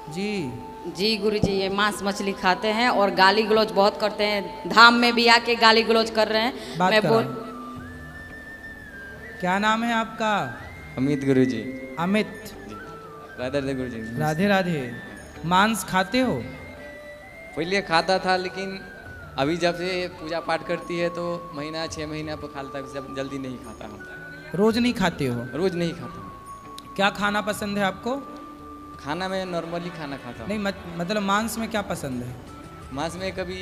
जी जी गुरुजी, ये मांस मछली खाते हैं और गाली गलौज बहुत करते हैं। धाम में भी आके गाली गलौज कर रहे हैं। बात मैं कराओ। क्या नाम है आपका? अमित गुरुजी। अमित। जी, राधे राधे गुरुजी। राधे राधे। मांस खाते हो? पहले खाता था, लेकिन अभी जब से पूजा पाठ करती है तो महीना 6 महीना पर खाता है, जब जल्दी नहीं खाता हूँ। रोज नहीं खाते हो? रोज नहीं खाता हूँ। क्या खाना पसंद है आपको? खाना में नॉर्मली खाना खाता हूँ। नहीं मतलब मांस में क्या पसंद है? मांस में कभी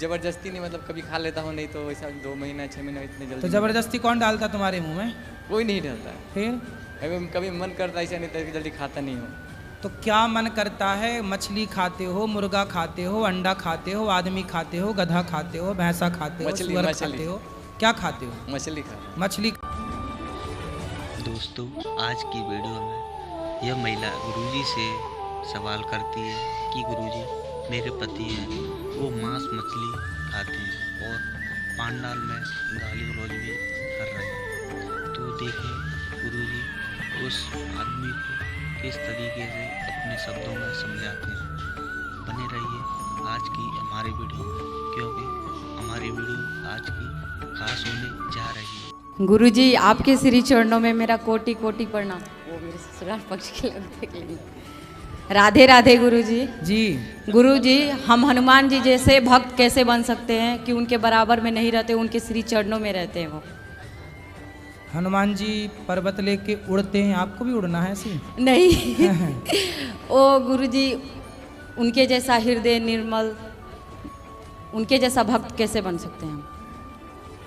जबरदस्ती नहीं, मतलब कभी खा लेता हूँ, नहीं तो वैसा 2 महीना 6 महीना इतने जल्दी तो नहीं। जबरदस्ती कौन डालता तुम्हारे मुंह में? कोई नहीं डालता है। फिर कभी कभी मन करता है, ऐसा नहीं तो जल्दी खाता नहीं हूँ। तो क्या मन करता है? मछली खाते हो, मुर्गा खाते हो, अंडा खाते हो, आदमी खाते हो, गधा खाते हो, भैंसा खाते हो, मछली, सुअर मछली। खाते हो? क्या खाते हो? मछली खाता मछली। दोस्तों, आज की वीडियो में यह महिला गुरुजी से सवाल करती है कि गुरुजी, मेरे पति हैं, वो मांस मछली खाते हैं और पांडाल में गाली गलौज भी कर रहे हैं। तो देखें गुरुजी उस आदमी को किस तरीके से अपने शब्दों में समझाते हैं। बने रहिए आज की हमारी वीडियो में, क्योंकि हमारी वीडियो आज की खास होने जा रही है। गुरुजी, आपके श्री चरणों में मेरा कोटि कोटि प्रणाम। वो मेरे ससुराल पक्ष के लोग देख लेंगे। राधे राधे गुरुजी। जी गुरुजी, हम हनुमान जी जैसे भक्त कैसे बन सकते हैं कि उनके बराबर में नहीं रहते, उनके श्री चरणों में रहते हैं वो? हनुमान जी पर्वत लेके उड़ते हैं, आपको भी उड़ना है ऐसे? नहीं ओ गुरुजी, उनके जैसा हृदय निर्मल, उनके जैसा भक्त कैसे बन सकते हैं हम?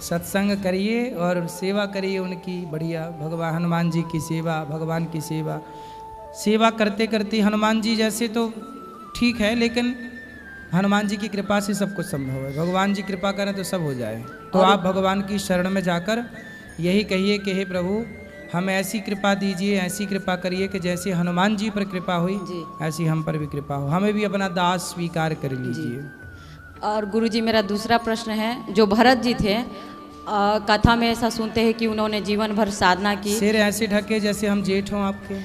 सत्संग करिए और सेवा करिए उनकी, बढ़िया। भगवान हनुमान जी की सेवा, भगवान की सेवा, सेवा करते करते हनुमान जी जैसे तो ठीक है, लेकिन हनुमान जी की कृपा से सब कुछ संभव है। भगवान जी कृपा करें तो सब हो जाए। तो आप भगवान की शरण में जाकर यही कहिए कि हे प्रभु, हमें ऐसी कृपा दीजिए, ऐसी कृपा करिए कि जैसे हनुमान जी पर कृपा हुई जी। ऐसी हम पर भी कृपा हो, हमें भी अपना दास स्वीकार कर लीजिए। और गुरुजी, मेरा दूसरा प्रश्न है, जो भरत जी थे, कथा में ऐसा सुनते हैं कि उन्होंने जीवन भर साधना की। सिर ऐसे ढके जैसे हम जेठ हों आपके।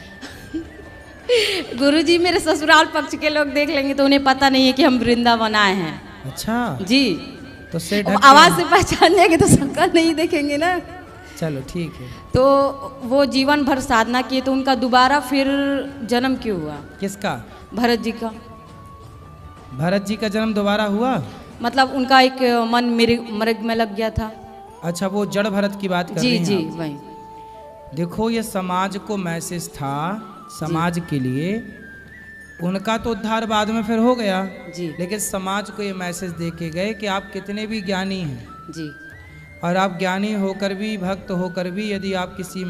गुरुजी, मेरे ससुराल पक्ष के लोग देख लेंगे तो उन्हें पता नहीं है कि हम वृंदावन आए हैं। अच्छा जी, तो सिर अब ढक आवाज से पहचान जाएंगे तो शक्ल नहीं देखेंगे ना। चलो ठीक है। तो वो जीवन भर साधना किए, तो उनका दोबारा फिर जन्म क्यों हुआ? किसका? भरत जी का। भरत जी का जन्म दोबारा हुआ? मतलब उनका एक मन मृग में लग गया था। अच्छा, वो जड़ भरत की बात कर जी रही हैं जी आप। वही। देखो, ये समाज को मैसेज था, समाज के लिए। उनका तो उद्धार बाद में फिर हो गया, जी लेकिन समाज को ये मैसेज दे के गए कि आप कितने भी ज्ञानी हैं जी और आप ज्ञानी होकर भी, भक्त होकर भी, यदि आप किसी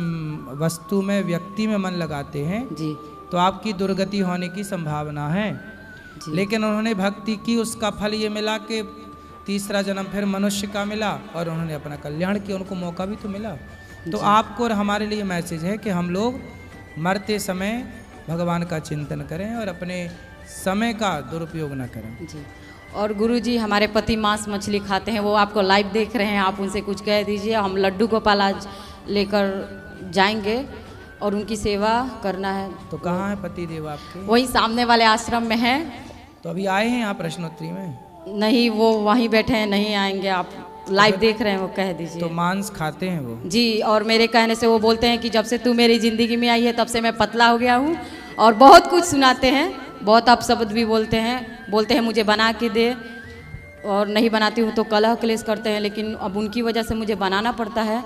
वस्तु में, व्यक्ति में मन लगाते हैं जी तो आपकी दुर्गति होने की संभावना है। जी। लेकिन उन्होंने भक्ति की, उसका फल ये मिला कि तीसरा जन्म फिर मनुष्य का मिला और उन्होंने अपना कल्याण किया, उनको मौका भी तो मिला। तो आपको और हमारे लिए मैसेज है कि हम लोग मरते समय भगवान का चिंतन करें और अपने समय का दुरुपयोग न करें। जी। और गुरुजी, हमारे पति मांस मछली खाते हैं, वो आपको लाइव देख रहे हैं, आप उनसे कुछ कह दीजिए। हम लड्डू गोपाल आज लेकर जाएंगे और उनकी सेवा करना है। तो कहाँ है पति देव आपके? वही सामने वाले आश्रम में है। तो अभी आए हैं आप प्रश्नोत्तरी में? नहीं, वो वहीं बैठे हैं, नहीं आएंगे। आप लाइव देख रहे हैं, वो कह दीजिए। तो मांस खाते हैं वो? जी, और मेरे कहने से वो बोलते हैं कि जब से तू मेरी ज़िंदगी में आई है तब से मैं पतला हो गया हूँ, और बहुत कुछ सुनाते हैं, बहुत अपशब्द भी बोलते हैं मुझे बना के दे, और नहीं बनाती हूँ तो कलह क्लेश करते हैं, लेकिन अब उनकी वजह से मुझे बनाना पड़ता है।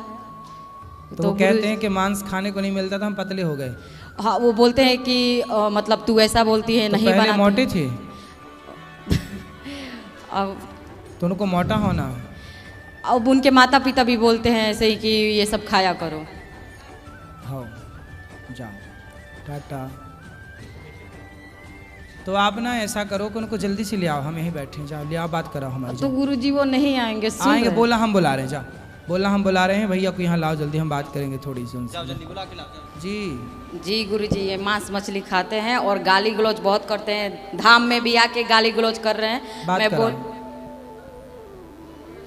तो वो कहते हैं कि मांस खाने को नहीं मिलता था, हम पतले हो गए। हाँ, वो बोलते हैं कि मतलब तू ऐसा बोलती है, तो नहीं पहले बनाती। मोटे थे अब तो उनको मोटा होना। अब उनके माता पिता भी बोलते हैं ऐसे ही कि ये सब खाया करो। हाँ, जाओ, टाटा। तो आप ना ऐसा करो कि उनको जल्दी से ले आओ, हम यहीं बैठे हैं, जाओ ले आओ, बात कराओ हमारी। तो गुरुजी वो नहीं आएंगे, सुन आएंगे, रहे हैं। बोला हम बुला रहे हैं, जाओ, बोला हम बुला रहे हैं, भैया को यहाँ लाओ जल्दी, हम बात करेंगे थोड़ी सी उनसे। जल्दी बुला के लाते हैं। जी जी गुरुजी, ये मांस मछली खाते हैं और गाली गलौज बहुत करते हैं। धाम में भी आके गाली गलौज कर रहे हैं। बात मैं कराओ।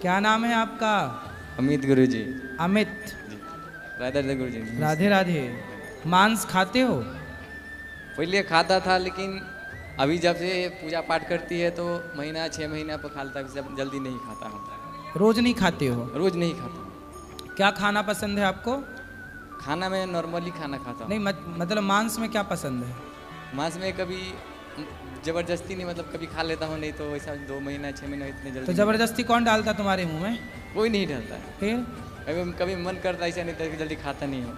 क्या नाम है आपका? अमित गुरुजी। अमित। जी, राधे राधे गुरुजी। राधे राधे। मांस खाते हो? पहले खाता था, लेकिन अभी जब से पूजा पाठ करती है तो महीना 6 महीना पर खाता है, सब जल्दी नहीं खाता हूँ। रोज नहीं खाते हो? रोज नहीं खाता हूँ। क्या खाना पसंद है आपको? खाना में नॉर्मली खाना खाता हूँ। नहीं मतलब मांस में क्या पसंद है? मांस में कभी जबरदस्ती नहीं, मतलब कभी खा लेता हूँ, नहीं तो वैसा 2 महीना 6 महीना इतने जल्दी तो जबरदस्ती कौन डालता तुम्हारे मुंह में? कोई नहीं डालता है। फिर कभी कभी मन करता है, ऐसा नहीं तो जल्दी खाता नहीं हूँ।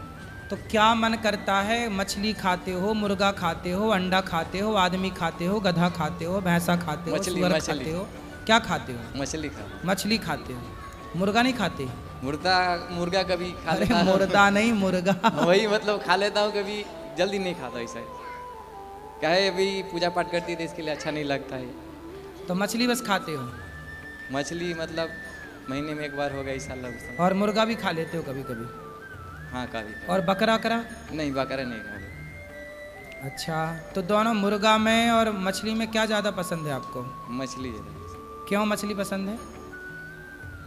तो क्या मन करता है? मछली खाते हो, मुर्गा खाते हो, अंडा खाते हो, आदमी खाते हो, गधा खाते हो, भैंसा खाते हो, सुअर खाते हो, क्या खाते हो? मछली खाता। मछली खाते हो, मुर्गा नहीं खाते? मुर्गा कभी खा अरे लेता हूँ। मुर्दा नहीं, मुर्गा। वही मतलब खा लेता हूँ, कभी जल्दी नहीं खाता ऐसा। क्या है, अभी पूजा पाठ करती है तो इसके लिए अच्छा नहीं लगता है। तो मछली बस खाते हो? मछली मतलब महीने में 1 बार हो गया ऐसा लगता। और मुर्गा भी खा लेते हो कभी कभी? हाँ कभी। और बकरा करा? नहीं, बकरा नहीं खा। अच्छा, तो दोनों मुर्गा में और मछली में क्या ज़्यादा पसंद है आपको? मछली ज़्यादा। क्यों मछली पसंद है?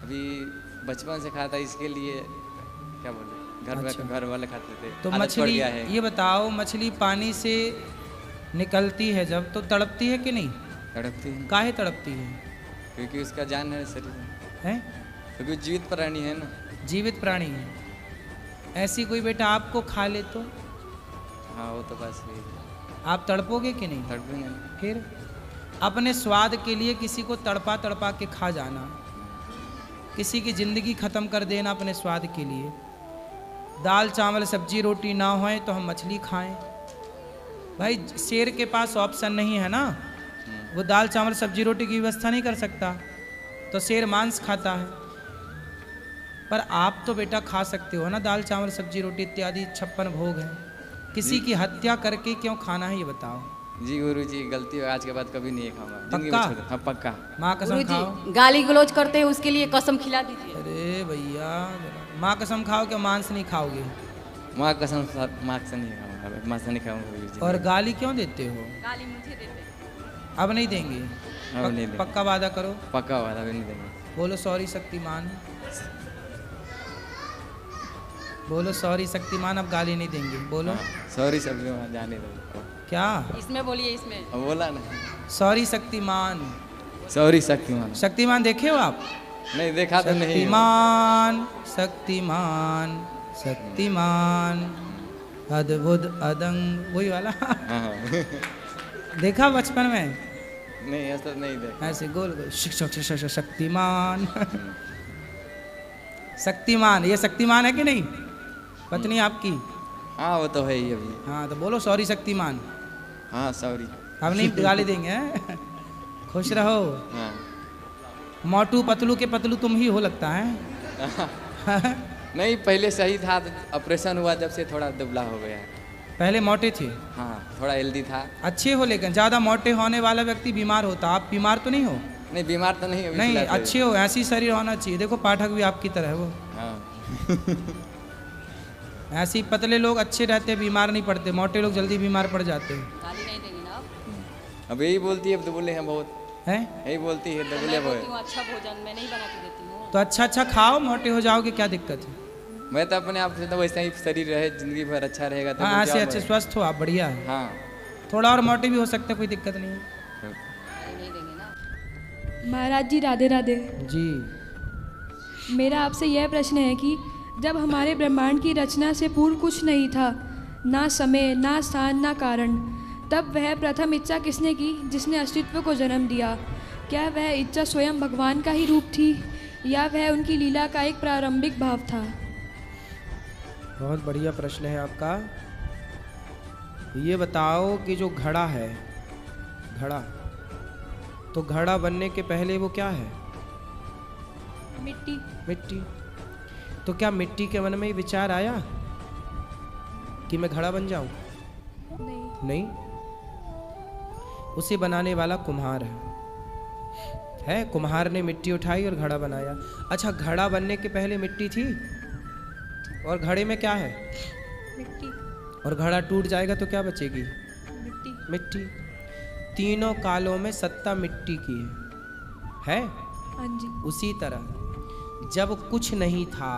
अभी बचपन से खाता इसके लिए, क्या बोले, अच्छा। घर वाले खाते थे तो आदत पड़ मछली, गया है। ये बताओ, मछली पानी से निकलती है जब, तो तड़पती है कि नहीं? तड़पती है काहे तड़पती है? क्योंकि उसका जान है शरीर में, हैं? क्योंकि जीवित प्राणी है ना। जीवित प्राणी है। ऐसी कोई बेटा आपको खा ले तो हाँ वो तो बस यही है। आप तड़पोगे कि नहीं? तड़पेंगे। फिर अपने स्वाद के लिए किसी को तड़पा तड़पा के खा जाना, किसी की ज़िंदगी ख़त्म कर देना अपने स्वाद के लिए। दाल चावल सब्जी रोटी ना होए तो हम मछली खाएं? भाई शेर के पास ऑप्शन नहीं है ना, वो दाल चावल सब्जी रोटी की व्यवस्था नहीं कर सकता, तो शेर मांस खाता है। पर आप तो बेटा खा सकते हो ना दाल चावल सब्जी रोटी इत्यादि 56 भोग हैं। किसी की हत्या करके क्यों खाना है, ये बताओ। जी गुरु जी, गलती हो, आज के बाद कभी नहीं खाऊंगा जिंदगी में। पक्का? हाँ पक्का। माँ कसम खाओ। गुरुजी गाली गलौज करते हैं उसके लिए कसम खिला दीजिए। अरे भैया, माँ कसम खाओ कि मांस नहीं खाओगे? माँ कसम, माँ से नहीं खाऊंगा, माँ से नहीं खाऊंगा गुरु जी। और गाली क्यों देते हो? गाली मुझे देते हैं। अब नहीं देंगे? अब नहीं देंगे। पक्का वादा करो। पक्का वादा, अभी नहीं देंगे। बोलो सॉरी शक्तिमान, बोलो सॉरी शक्तिमान, अब गाली नहीं देंगे, बोलो। सॉरी सब जाने दो। क्या? इसमें बोलिए, इसमें अब बोला ना, सॉरी शक्तिमान। सॉरी शक्तिमान। शक्तिमान देखे हो आप? नहीं देखा तो नहीं। शक्तिमान शक्तिमान शक्तिमान अद्भुत अदंग, वही वाला। हाँ। देखा बचपन में? नहीं ऐसा नहीं देखा। ऐसे गोल गोल शक्तिमान। शक्तिमान, ये शक्तिमान है कि नहीं पत्नी आपकी? हाँ वो तो है ही अभी। हाँ तो बोलो सॉरी शक्तिमान। हाँ सॉरी। अब नहीं गाली देंगे हैं? खुश रहो। हाँ। मोटू पतलू के पतलू तुम ही हो लगता है। नहीं पहले सही था, ऑपरेशन हुआ जब से थोड़ा दुबला हो गया है। पहले मोटे थे? हाँ थोड़ा हेल्दी था। अच्छे हो, लेकिन ज़्यादा मोटे होने वाला व्यक्ति बीमार होता। आप बीमार तो नहीं हो? नहीं बीमार तो नहीं अभी नहीं, फिलहाल तो। अच्छे हो, ऐसी शरीर होना चाहिए। देखो पाठक भी आपकी तरह है वो। हाँ। ऐसे ही पतले लोग अच्छे रहते, बीमार नहीं पड़ते। मोटे लोग जल्दी बीमार पड़ जाते हैं। गाली नहीं देंगे ना आप? अब यही बोलती है, अब दुबले हैं बहुत। हैं? यही बोलती है दुबले मैं बहुत। बोलती हूँ अच्छा भोजन मैं नहीं बना के देती हूँ। तो अच्छा अच्छा खाओ, मोटे हो जाओगे, क्या दिक्कत है? मैं तो अपने आप से तो वैसा ही शरीर रहे, जिंदगी भर अच्छा रहेगा तो हाँ, क्या ऐसे अच्छे है? स्वस्थ हो आप, बढ़िया है। हाँ। थोड़ा और मोटे भी हो सकते हैं, कोई दिक्कत नहीं है। गाली नहीं देंगे ना। महाराज जी राधे राधे। जी। मेरा आपसे यह प्रश्न है कि जब हमारे ब्रह्मांड की रचना से पूर्व कुछ नहीं था, ना समय ना स्थान ना कारण, तब वह प्रथम इच्छा किसने की जिसने अस्तित्व को जन्म दिया? क्या वह इच्छा स्वयं भगवान का ही रूप थी या वह उनकी लीला का एक प्रारंभिक भाव था? बहुत बढ़िया प्रश्न है आपका। ये बताओ कि जो घड़ा है, घड़ा, तो घड़ा बनने के पहले वो क्या है? मिट्टी। मिट्टी। तो क्या मिट्टी के मन में ही विचार आया कि मैं घड़ा बन जाऊं? नहीं। नहीं, उसे बनाने वाला कुम्हार है। कुम्हार ने मिट्टी उठाई और घड़ा बनाया। अच्छा, घड़ा बनने के पहले मिट्टी थी, और घड़े में क्या है? मिट्टी। और घड़ा टूट जाएगा तो क्या बचेगी? मिट्टी। मिट्टी। तीनों कालों में सत्ता मिट्टी की है? हाँ जी। उसी तरह जब कुछ नहीं था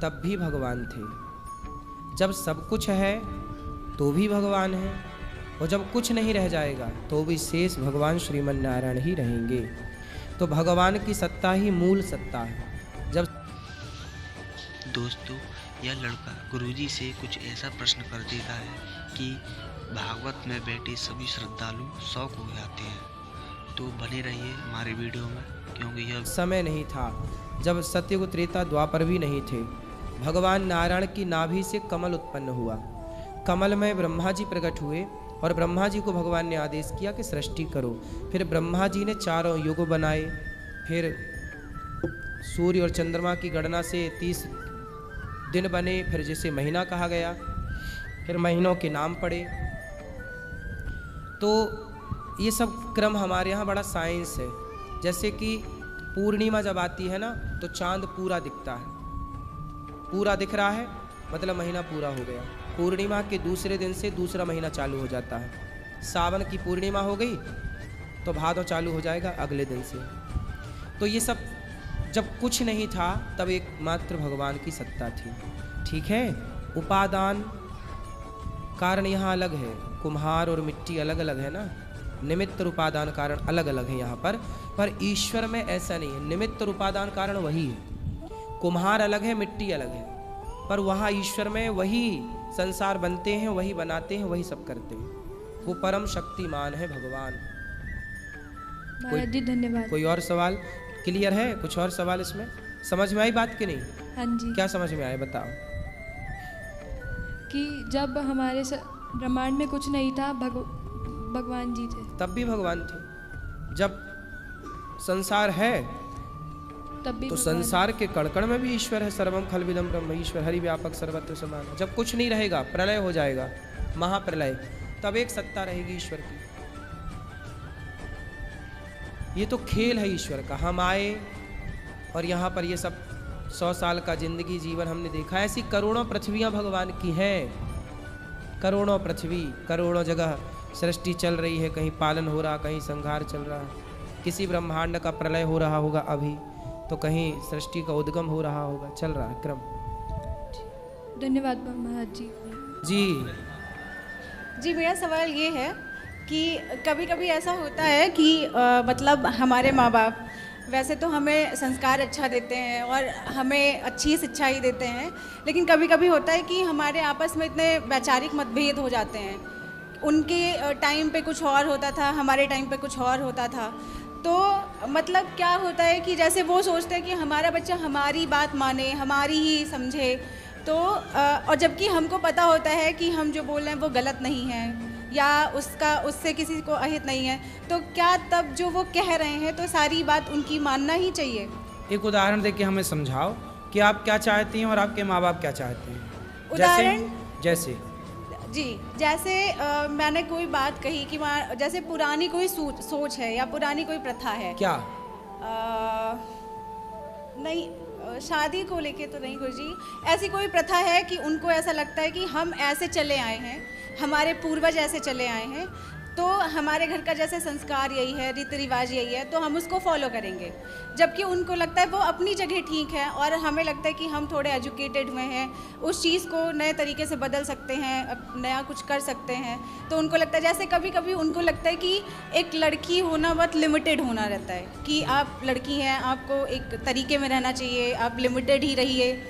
तब भी भगवान थे, जब सब कुछ है तो भी भगवान है, और जब कुछ नहीं रह जाएगा तो भी शेष भगवान श्रीमन नारायण ही रहेंगे। तो भगवान की सत्ता ही मूल सत्ता है। जब दोस्तों यह लड़का गुरुजी से कुछ ऐसा प्रश्न कर देता है कि भागवत में बैठे सभी श्रद्धालु शौक हो जाते हैं। तो बने रहिए हमारे वीडियो में, क्योंकि यह समय नहीं था, जब सत्ययुग त्रेता द्वापर भी नहीं थे। भगवान नारायण की नाभि से कमल उत्पन्न हुआ। कमल में ब्रह्मा जी प्रकट हुए और ब्रह्मा जी को भगवान ने आदेश किया कि सृष्टि करो। फिर ब्रह्मा जी ने 4 युग बनाए। फिर सूर्य और चंद्रमा की गणना से 30 दिन बने, फिर जिसे महीना कहा गया, फिर महीनों के नाम पड़े। तो ये सब क्रम हमारे यहाँ बड़ा साइंस है। जैसे कि पूर्णिमा जब आती है ना तो चांद पूरा दिखता है, पूरा दिख रहा है मतलब महीना पूरा हो गया। पूर्णिमा के दूसरे दिन से दूसरा महीना चालू हो जाता है। सावन की पूर्णिमा हो गई तो भादो चालू हो जाएगा अगले दिन से। तो ये सब जब कुछ नहीं था तब एकमात्र भगवान की सत्ता थी। ठीक है, उपादान कारण यहाँ अलग है, कुम्हार और मिट्टी अलग अलग है ना, निमित्त और उपादान कारण अलग अलग है यहाँ पर ईश्वर में ऐसा नहीं है। निमित्त और उपादान कारण वही है, कुम्हार अलग है, मिट्टी अलग है, पर वहाँ ईश्वर में वही संसार बनते हैं, वही बनाते हैं, वही सब करते हैं। वो परम शक्तिमान है भगवान। महाराज जी धन्यवाद। कोई और सवाल क्लियर है? कुछ और सवाल इसमें समझ में आई बात कि नहीं? हाँ जी। क्या समझ में आए बताओ? कि जब हमारे ब्रह्मांड में कुछ नहीं था, भगवान जी थे। तब भी भगवान थे। जब संसार है तब भी तो भगवान। संसार के कण-कण में भी ईश्वर है। सर्वम खलविदम ब्रह्म ईश्वर हरि व्यापक सर्वत्र समान। जब कुछ नहीं रहेगा, प्रलय हो जाएगा, महाप्रलय, तब एक सत्ता रहेगी ईश्वर की। ये तो खेल है ईश्वर का। हम आए और यहाँ पर ये सब 100 साल का जिंदगी जीवन हमने देखा। ऐसी करोड़ों पृथ्वियाँ भगवान की हैं, करोड़ों पृथ्वी, करोड़ों जगह सृष्टि चल रही है। कहीं पालन हो रहा, कहीं संहार चल रहा है। किसी ब्रह्मांड का प्रलय हो रहा होगा अभी, तो कहीं सृष्टि का उद्गम हो रहा होगा, चल रहा है क्रम। धन्यवाद महाराज जी। जी मेरा सवाल ये है कि कभी कभी ऐसा होता है कि मतलब हमारे माँ बाप वैसे तो हमें संस्कार अच्छा देते हैं और हमें अच्छी शिक्षा ही देते हैं, लेकिन कभी कभी होता है कि हमारे आपस में इतने वैचारिक मतभेद हो जाते हैं। उनके टाइम पे कुछ और होता था, हमारे टाइम पे कुछ और होता था। तो मतलब क्या होता है कि जैसे वो सोचते हैं कि हमारा बच्चा हमारी बात माने, हमारी ही समझे, तो और जबकि हमको पता होता है कि हम जो बोल रहे हैं वो गलत नहीं है या उससे किसी को अहित नहीं है, तो क्या तब जो वो कह रहे हैं तो सारी बात उनकी मानना ही चाहिए? एक उदाहरण देके हमें समझाओ कि आप क्या चाहती हैं और आपके माँ बाप क्या चाहते हैं। उदाहरण जैसे जी, जैसे मैंने कोई बात कही कि जैसे पुरानी कोई सोच है या पुरानी कोई प्रथा है। क्या? नहीं, शादी को लेके तो नहीं गुरुजी, ऐसी कोई प्रथा है कि उनको ऐसा लगता है कि हम ऐसे चले आए हैं, हमारे पूर्वज ऐसे चले आए हैं, तो हमारे घर का जैसे संस्कार यही है, रीति रिवाज यही है, तो हम उसको फॉलो करेंगे। जबकि उनको लगता है वो अपनी जगह ठीक है और हमें लगता है कि हम थोड़े एजुकेटेड हुए हैं, उस चीज़ को नए तरीके से बदल सकते हैं, नया कुछ कर सकते हैं। तो उनको लगता है, जैसे कभी कभी उनको लगता है कि एक लड़की होना बहुत लिमिटेड होना रहता है, कि आप लड़की हैं, आपको एक तरीके में रहना चाहिए, आप लिमिटेड ही रहिए।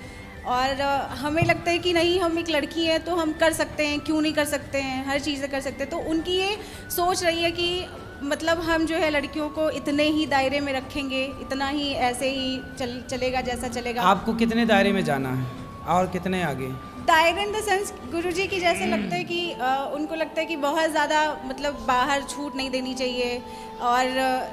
और हमें लगता है कि नहीं, हम एक लड़की हैं तो हम कर सकते हैं, क्यों नहीं कर सकते हैं, हर चीज़ें कर सकते हैं। तो उनकी ये सोच रही है कि मतलब हम जो है लड़कियों को इतने ही दायरे में रखेंगे, इतना ही ऐसे ही चलेगा जैसा चलेगा। आपको कितने दायरे में जाना है और कितने आगे? दायरे इन द सेंस गुरुजी की जैसे लगता है कि उनको लगता है कि बहुत ज़्यादा मतलब बाहर छूट नहीं देनी चाहिए, और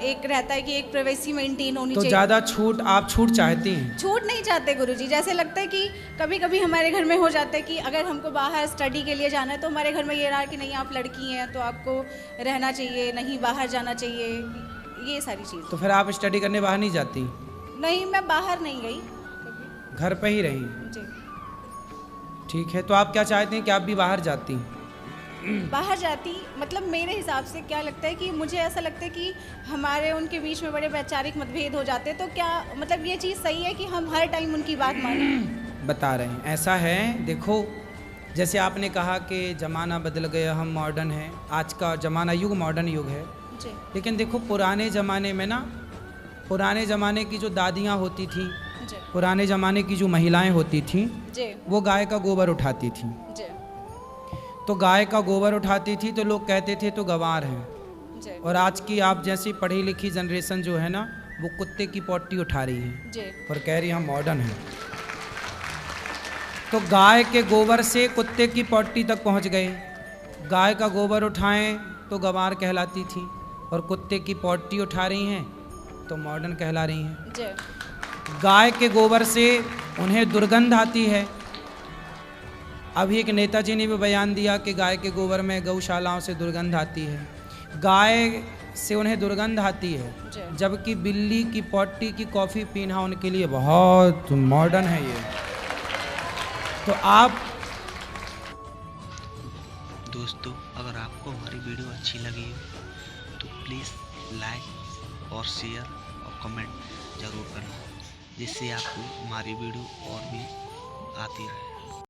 एक रहता है कि एक प्राइवेसी मेंटेन होनी तो चाहिए। ज़्यादा छूट, आप छूट चाहती हैं? छूट नहीं चाहते गुरुजी, जैसे लगता है कि कभी कभी हमारे घर में हो जाता है कि अगर हमको बाहर स्टडी के लिए जाना है तो हमारे घर में ये रहा कि नहीं, आप लड़की हैं तो आपको रहना चाहिए, नहीं बाहर जाना चाहिए, ये सारी चीज़। तो फिर आप स्टडी करने बाहर नहीं जाती? नहीं, मैं बाहर नहीं गई कभी। घर पे ही रही? जी। ठीक है, तो आप क्या चाहते हैं कि आप भी बाहर जाती? बाहर जाती, मतलब मेरे हिसाब से क्या लगता है कि मुझे ऐसा लगता है कि हमारे उनके बीच में बड़े वैचारिक मतभेद हो जाते हैं, तो क्या मतलब ये चीज़ सही है कि हम हर टाइम उनकी बात मानें? बता रहे हैं, ऐसा है, देखो जैसे आपने कहा कि ज़माना बदल गया, हम मॉडर्न हैं, आज का ज़माना युग मॉडर्न युग है। जी लेकिन देखो पुराने ज़माने में ना, पुराने ज़माने की जो दादियाँ होती थीं, जी पुराने ज़माने की जो महिलाएं होती थीं, जी वो गाय का गोबर उठाती थीं। जी तो गाय का गोबर उठाती थी तो लोग कहते थे तो गंवार हैं। जी और आज की आप जैसी पढ़ी लिखी जनरेशन जो है ना, वो कुत्ते की पॉटी उठा रही है जी और कह रही हम मॉडर्न हैं। तो गाय के गोबर से कुत्ते की पॉटी तक पहुंच गए। गाय का गोबर उठाएं तो गंवार कहलाती थी, और कुत्ते की पॉटी उठा रही हैं तो मॉडर्न कहला रही हैं। जी गाय के गोबर से उन्हें दुर्गंध आती है। अभी एक नेताजी ने भी बयान दिया कि गाय के गोबर में गौशालाओं से दुर्गंध आती है, गाय से उन्हें दुर्गंध आती है, जी। जबकि बिल्ली की पॉटी की कॉफ़ी पीना उनके लिए बहुत मॉडर्न है ये। तो आप दोस्तों, अगर आपको हमारी वीडियो अच्छी लगी हो तो प्लीज़ लाइक और शेयर और कमेंट ज़रूर करना, जिससे आपको हमारी वीडियो और भी आती रहे।